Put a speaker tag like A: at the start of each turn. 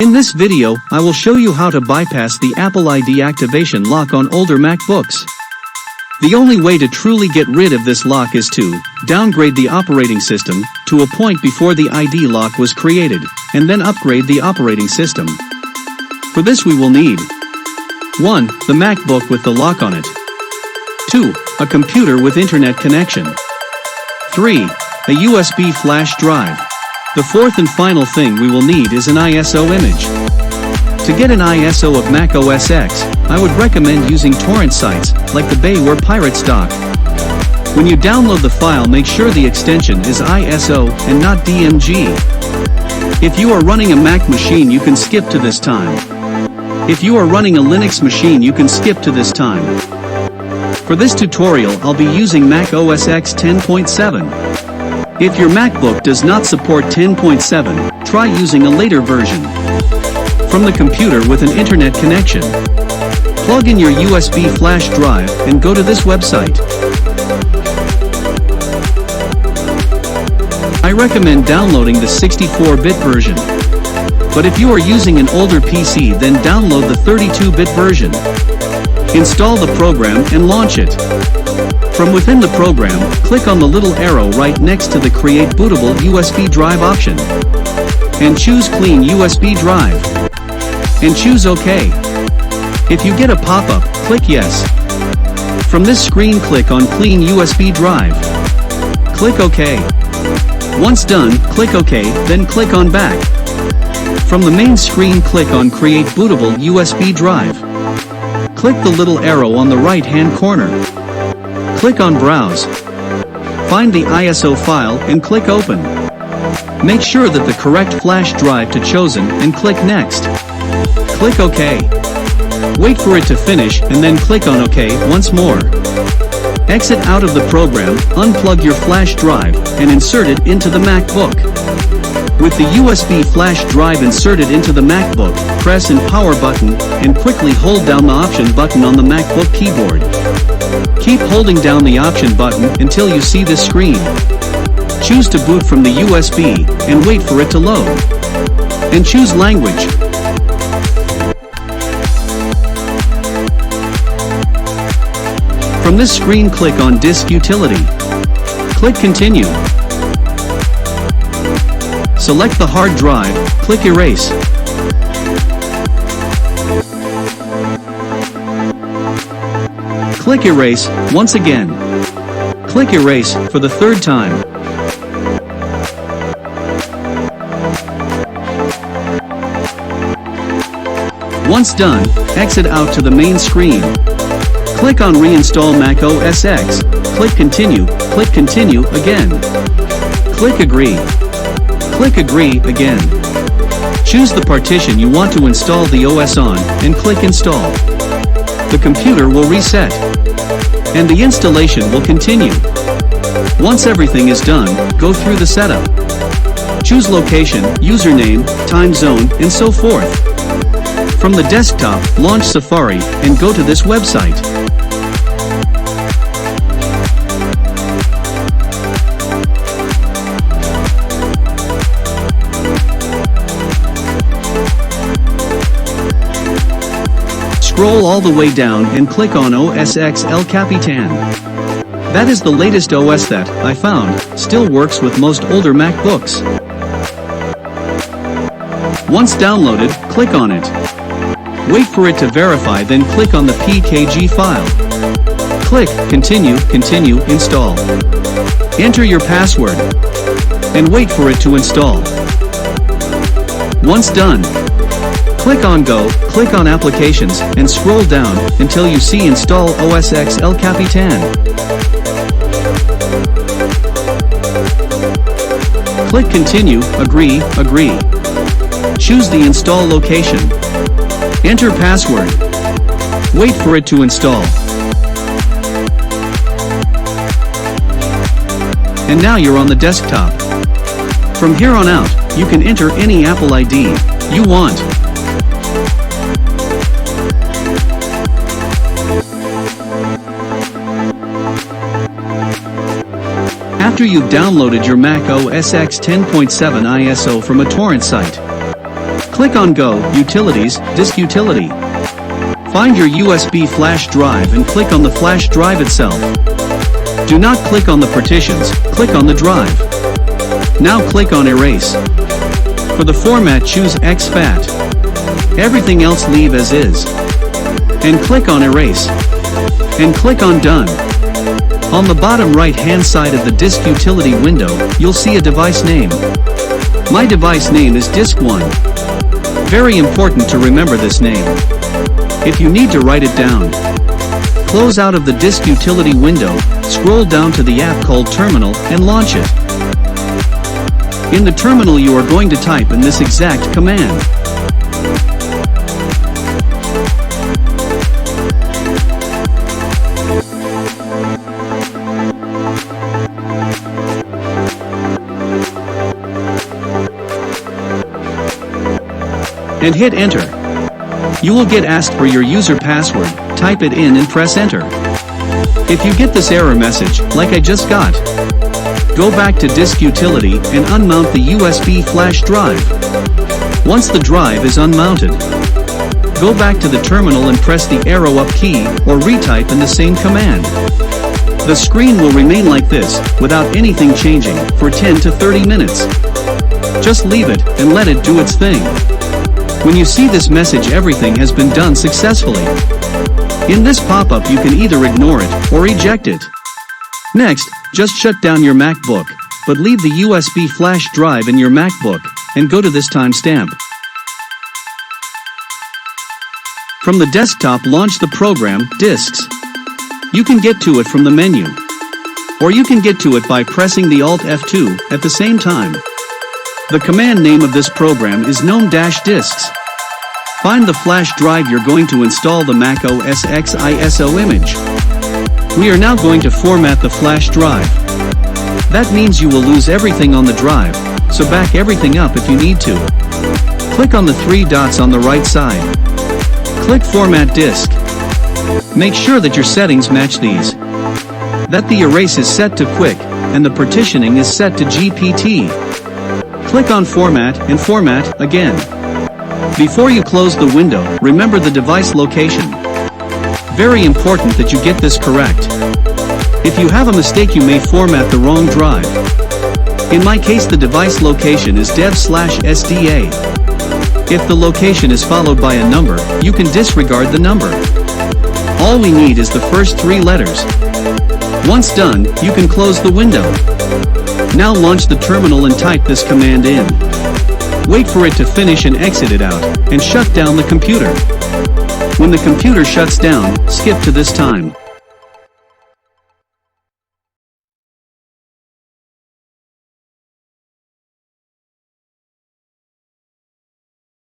A: In this video, I will show you how to bypass the Apple ID activation lock on older MacBooks. The only way to truly get rid of this lock is to downgrade the operating system to a point before the ID lock was created, and then upgrade the operating system. For this we will need 1. The MacBook with the lock on it. 2. A computer with internet connection. 3. A USB flash drive. The fourth and final thing we will need is an ISO image. To get an ISO of Mac OS X, I would recommend using torrent sites, like the Bay where pirates dock. When you download the file, make sure the extension is ISO and not DMG. If you are running a Mac machine, you can skip to this time. If you are running a Linux machine, you can skip to this time. For this tutorial, I'll be using Mac OS X 10.7. If your MacBook does not support 10.7, try using a later version. From the computer with an internet connection, plug in your USB flash drive and go to this website. I recommend downloading the 64-bit version. But if you are using an older PC, then download the 32-bit version. Install the program and launch it. From within the program, click on the little arrow right next to the Create Bootable USB Drive option. And choose Clean USB Drive. And choose OK. If you get a pop-up, click Yes. From this screen, click on Clean USB Drive. Click OK. Once done, click OK, then click on Back. From the main screen, click on Create Bootable USB Drive. Click the little arrow on the right-hand corner. Click on Browse. Find the ISO file and click Open. Make sure that the correct flash drive to chosen and click Next. Click OK. Wait for it to finish and then click on OK once more. Exit out of the program, unplug your flash drive, and insert it into the MacBook. With the USB flash drive inserted into the MacBook, press in Power button and quickly hold down the Option button on the MacBook keyboard. Keep holding down the Option button until you see this screen. Choose to boot from the USB and wait for it to load. And choose Language. From this screen, click on Disk Utility. Click Continue. Select the hard drive, click Erase. Click Erase once again. Click Erase for the third time. Once done, exit out to the main screen. Click on Reinstall Mac OS X. Click Continue again. Click Agree. Click Agree again. Choose the partition you want to install the OS on and click Install. The computer will reset, and the installation will continue. Once everything is done, go through the setup. Choose location, username, time zone, and so forth. From the desktop, launch Safari, and go to this website. Scroll all the way down and click on OS X El Capitan. That is the latest OS that, I found, still works with most older MacBooks. Once downloaded, click on it. Wait for it to verify, then click on the PKG file. Click Continue, Install. Enter your password. And wait for it to install. Once done, click on Go, click on Applications, and scroll down until you see Install OS X El Capitan. Click Continue, Agree. Choose the install location. Enter password. Wait for it to install. And now you're on the desktop. From here on out, you can enter any Apple ID you want. After you've downloaded your Mac OS X 10.7 ISO from a torrent site, Click on Go, Utilities, Disk Utility. Find your USB flash drive and click on the flash drive itself. Do not click on the partitions, click on the drive. Now click on Erase. For the format, choose exFAT. Everything else leave as is. And click on Erase. And click on Done. On the bottom right hand side of the Disk Utility window, you'll see a device name. My device name is Disk1. Very important to remember this name. If you need to write it down, close out of the Disk Utility window, scroll down to the app called Terminal, and launch it. In the terminal you are going to type in this exact command. And hit enter. You will get asked for your user password, type it in and press enter. If you get this error message, like I just got, go back to Disk Utility and unmount the USB flash drive. Once the drive is unmounted, go back to the terminal and press the arrow up key, or retype in the same command. The screen will remain like this, without anything changing, for 10 to 30 minutes. Just leave it, and let it do its thing. When you see this message, everything has been done successfully. In this pop-up you can either ignore it, or eject it. Next, just shut down your MacBook, but leave the USB flash drive in your MacBook, and go to this timestamp. From the desktop, launch the program, Disks. You can get to it from the menu. Or you can get to it by pressing the Alt F2 at the same time. The command name of this program is gnome-disks. Find the flash drive you're going to install the Mac OS X ISO image. We are now going to format the flash drive. That means you will lose everything on the drive, so back everything up if you need to. Click on the three dots on the right side. Click Format Disk. Make sure that your settings match these. That the erase is set to Quick, and the partitioning is set to GPT. Click on Format and Format again. Before you close the window, remember the device location. Very important that you get this correct. If you have a mistake, you may format the wrong drive. In my case, the device location is dev/SDA. If the location is followed by a number, you can disregard the number. All we need is the first three letters. Once done, you can close the window. Now launch the terminal and type this command in. Wait for it to finish and exit it out, and shut down the computer. When the computer shuts down, skip to this time.